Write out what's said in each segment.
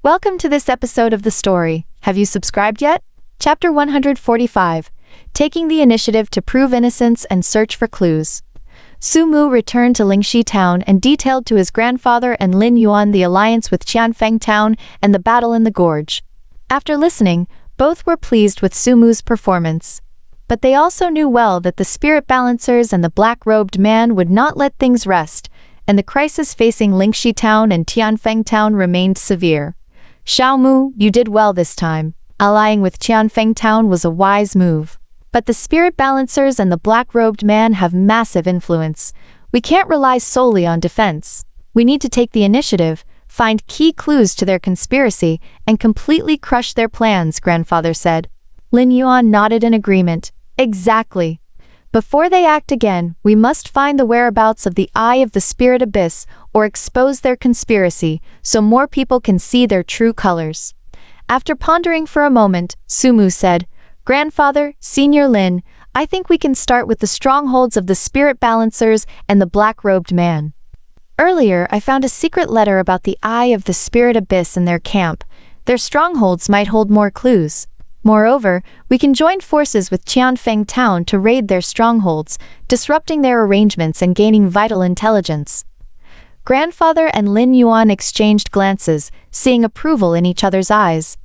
Welcome to this episode of the story. Have you subscribed yet? Chapter 145. Taking the initiative to prove innocence and search for clues. Su Mu returned to Lingxi Town and detailed to his grandfather and Lin Yuan the alliance with Qianfeng Town and the battle in the gorge. After listening, both were pleased with Su Mu's performance. But they also knew well that the spirit balancers and the black-robed man would not let things rest, and the crisis facing Lingxi Town and Tianfeng Town remained severe. Xiao Mu, you did well this time. Allying with Tianfeng Town was a wise move. But the spirit balancers and the black-robed man have massive influence. We can't rely solely on defense. We need to take the initiative, find key clues to their conspiracy, and completely crush their plans, grandfather said. Lin Yuan nodded in agreement. Exactly. Before they act again, we must find the whereabouts of the Eye of the Spirit Abyss or expose their conspiracy so more people can see their true colors. After pondering for a moment, Su Mu said, Grandfather, Senior Lin, I think we can start with the strongholds of the spirit balancers and the black-robed man. Earlier, I found a secret letter about the Eye of the Spirit Abyss in their camp. Their strongholds might hold more clues. Moreover, we can join forces with Qianfeng Town to raid their strongholds, disrupting their arrangements and gaining vital intelligence. Grandfather and Lin Yuan exchanged glances, seeing approval in each other's eyes.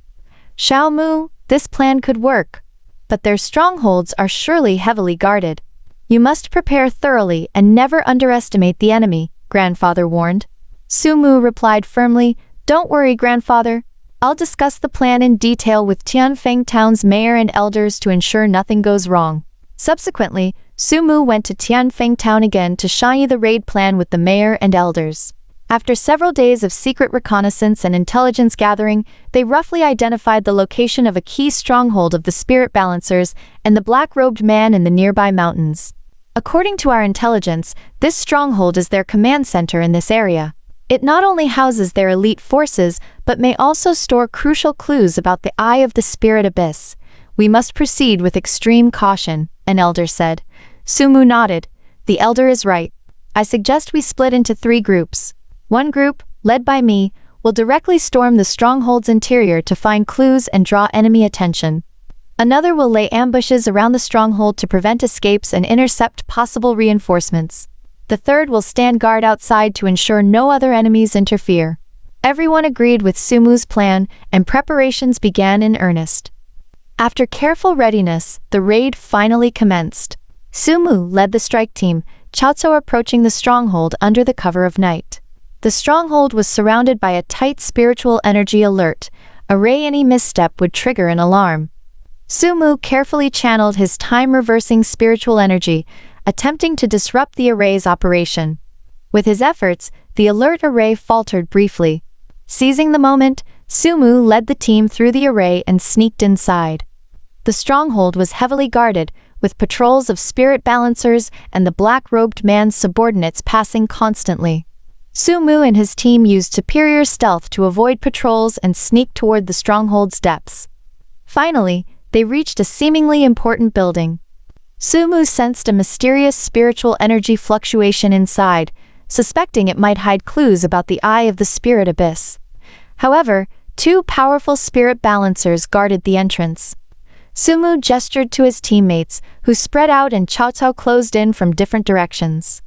Xiao Mu, this plan could work. But their strongholds are surely heavily guarded. You must prepare thoroughly and never underestimate the enemy, grandfather warned. Su Mu replied firmly, Don't worry, grandfather. I'll discuss the plan in detail with Tianfeng Town's mayor and elders to ensure nothing goes wrong. Subsequently, Su Mu went to Tianfeng Town again to shiny the raid plan with the mayor and elders. After several days of secret reconnaissance and intelligence gathering, they roughly identified the location of a key stronghold of the spirit balancers and the black-robed man in the nearby mountains. According to our intelligence, this stronghold is their command center in this area. It not only houses their elite forces, but may also store crucial clues about the Eye of the Spirit Abyss. We must proceed with extreme caution, an elder said. Su Mu nodded. The elder is right. I suggest we split into 3 groups. One group, led by me, will directly storm the stronghold's interior to find clues and draw enemy attention. Another will lay ambushes around the stronghold to prevent escapes and intercept possible reinforcements. The third will stand guard outside to ensure no other enemies interfere. Everyone agreed with Su Mu's plan, and preparations began in earnest. After careful readiness, the raid finally commenced. Su Mu led the strike team, Cao Cao approaching the stronghold under the cover of night. The stronghold was surrounded by a tight spiritual energy alert. Any misstep would trigger an alarm. Su Mu carefully channeled his time-reversing spiritual energy, attempting to disrupt the array's operation. With his efforts, the alert array faltered briefly. Seizing the moment, Su Mu led the team through the array and sneaked inside. The stronghold was heavily guarded, with patrols of spirit balancers and the black-robed man's subordinates passing constantly. Su Mu and his team used superior stealth to avoid patrols and sneak toward the stronghold's depths. Finally, they reached a seemingly important building. Su Mu sensed a mysterious spiritual energy fluctuation inside, suspecting it might hide clues about the Eye of the Spirit Abyss. However, 2 powerful spirit balancers guarded the entrance. Su Mu gestured to his teammates, who spread out and Cao Cao closed in from different directions.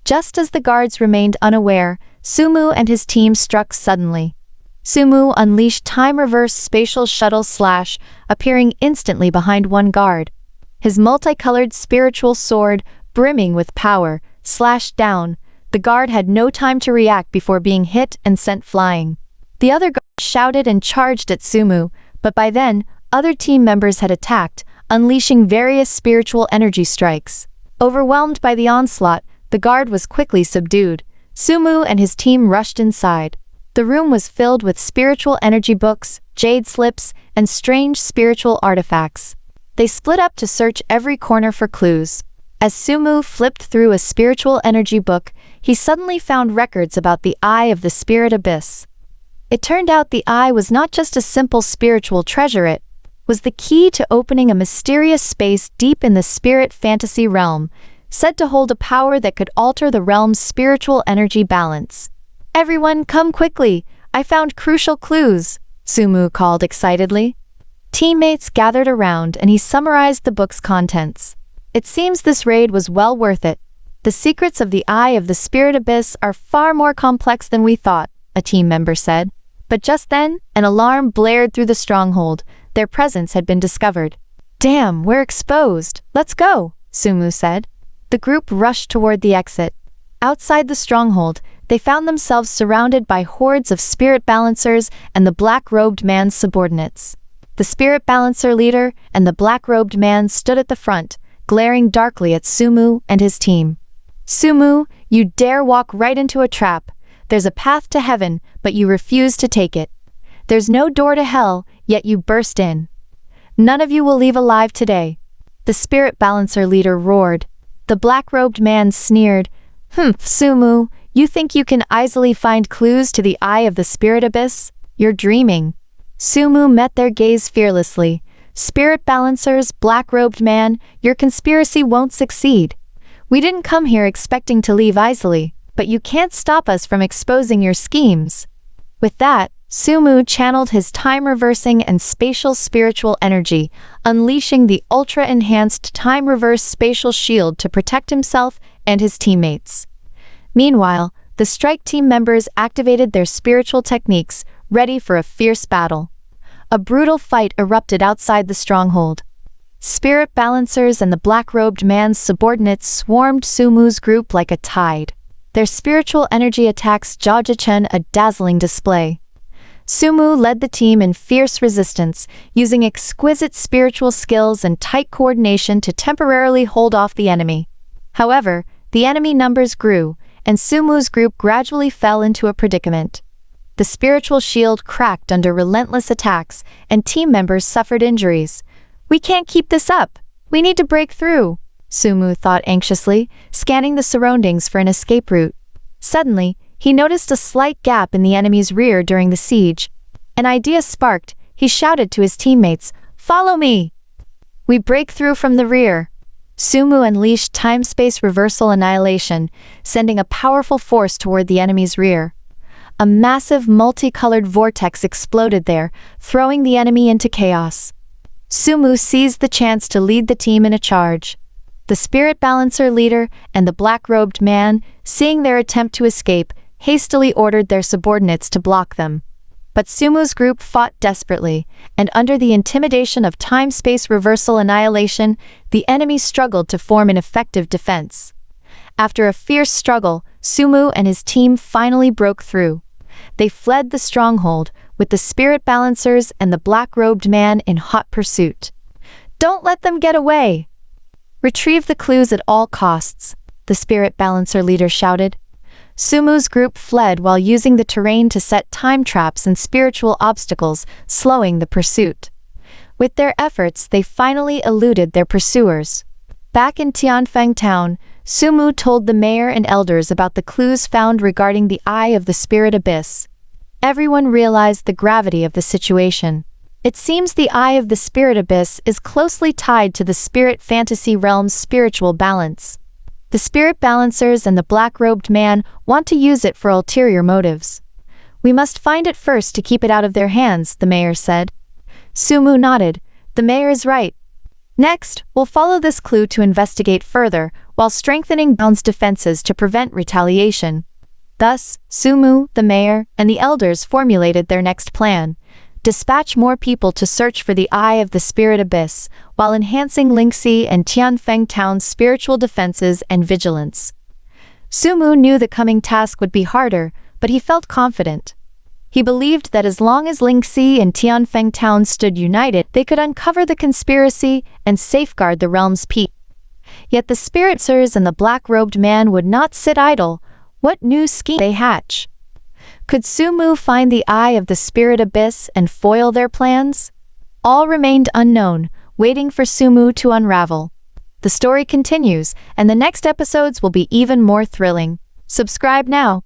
Just as the guards remained unaware, Su Mu and his team struck suddenly. Su Mu unleashed time-reverse spatial shuttle slash, appearing instantly behind one guard. His multicolored spiritual sword, brimming with power, slashed down. The guard had no time to react before being hit and sent flying. The other guard shouted and charged at Su Mu, but by then, other team members had attacked, unleashing various spiritual energy strikes. Overwhelmed by the onslaught, the guard was quickly subdued. Su Mu and his team rushed inside. The room was filled with spiritual energy books, jade slips, and strange spiritual artifacts. They split up to search every corner for clues. As Su Mu flipped through a spiritual energy book, he suddenly found records about the Eye of the Spirit Abyss. It turned out the Eye was not just a simple spiritual treasure, it was the key to opening a mysterious space deep in the spirit fantasy realm, said to hold a power that could alter the realm's spiritual energy balance. Everyone, come quickly! I found crucial clues, Sumu called excitedly. Teammates gathered around and he summarized the book's contents. It seems this raid was well worth it. The secrets of the Eye of the Spirit Abyss are far more complex than we thought, a team member said. But just then, an alarm blared through the stronghold. Their presence had been discovered. Damn, we're exposed. Let's go, Sumu said. The group rushed toward the exit. Outside the stronghold, they found themselves surrounded by hordes of spirit balancers and the black-robed man's subordinates. The spirit balancer leader and the black-robed man stood at the front, glaring darkly at Sumu and his team. Sumu, you dare walk right into a trap. There's a path to heaven, but you refuse to take it. There's no door to hell, yet you burst in. None of you will leave alive today. The spirit balancer leader roared. The black-robed man sneered. Sumu, you think you can easily find clues to the Eye of the Spirit Abyss? You're dreaming. Sumu met their gaze fearlessly. Spirit balancers, black-robed man, your conspiracy won't succeed. We didn't come here expecting to leave easily, but you can't stop us from exposing your schemes. With that, Sumu channeled his time-reversing and spatial spiritual energy, unleashing the ultra-enhanced time-reverse spatial shield to protect himself and his teammates. Meanwhile, the strike team members activated their spiritual techniques, ready for a fierce battle. A brutal fight erupted outside the stronghold. Spirit balancers and the black-robed man's subordinates swarmed Sumu's group like a tide. Their spiritual energy attacks Jajachen a dazzling display. Sumu led the team in fierce resistance, using exquisite spiritual skills and tight coordination to temporarily hold off the enemy. However, the enemy numbers grew, and Sumu's group gradually fell into a predicament. The spiritual shield cracked under relentless attacks, and team members suffered injuries. We can't keep this up. We need to break through, Sumu thought anxiously, scanning the surroundings for an escape route. Suddenly, he noticed a slight gap in the enemy's rear during the siege. An idea sparked. He shouted to his teammates, "Follow me!" We break through from the rear. Sumu unleashed time-space reversal annihilation, sending a powerful force toward the enemy's rear. A massive multicolored vortex exploded there, throwing the enemy into chaos. Sumu seized the chance to lead the team in a charge. The spirit balancer leader and the black-robed man, seeing their attempt to escape, hastily ordered their subordinates to block them. But Sumu's group fought desperately, and under the intimidation of time-space reversal annihilation, the enemy struggled to form an effective defense. After a fierce struggle, Sumu and his team finally broke through. They fled the stronghold, with the spirit balancers and the black-robed man in hot pursuit. "Don't let them get away! Retrieve the clues at all costs," the spirit balancer leader shouted. Sumu's group fled while using the terrain to set time traps and spiritual obstacles, slowing the pursuit. With their efforts, they finally eluded their pursuers. Back in Tianfeng town, Sumu told the mayor and elders about the clues found regarding the Eye of the Spirit Abyss. Everyone realized the gravity of the situation. It seems the Eye of the Spirit Abyss is closely tied to the spirit fantasy realm's spiritual balance. The spirit balancers and the black-robed man want to use it for ulterior motives. "We must find it first to keep it out of their hands," the mayor said. Sumu nodded. "The mayor is right. Next, we'll follow this clue to investigate further, while strengthening Bound's defenses to prevent retaliation." Thus, Sumu, the mayor, and the elders formulated their next plan. Dispatch more people to search for the Eye of the Spirit Abyss, while enhancing Lingxi and Tianfeng Town's spiritual defenses and vigilance. Sumu knew the coming task would be harder, but he felt confident. He believed that as long as Lingxi and Tianfeng Town stood united, they could uncover the conspiracy and safeguard the realm's peace. Yet the spiritsers and the black-robed man would not sit idle. What new scheme they hatch? Could Sumu find the Eye of the Spirit Abyss and foil their plans? All remained unknown, waiting for Sumu to unravel. The story continues, and the next episodes will be even more thrilling. Subscribe now.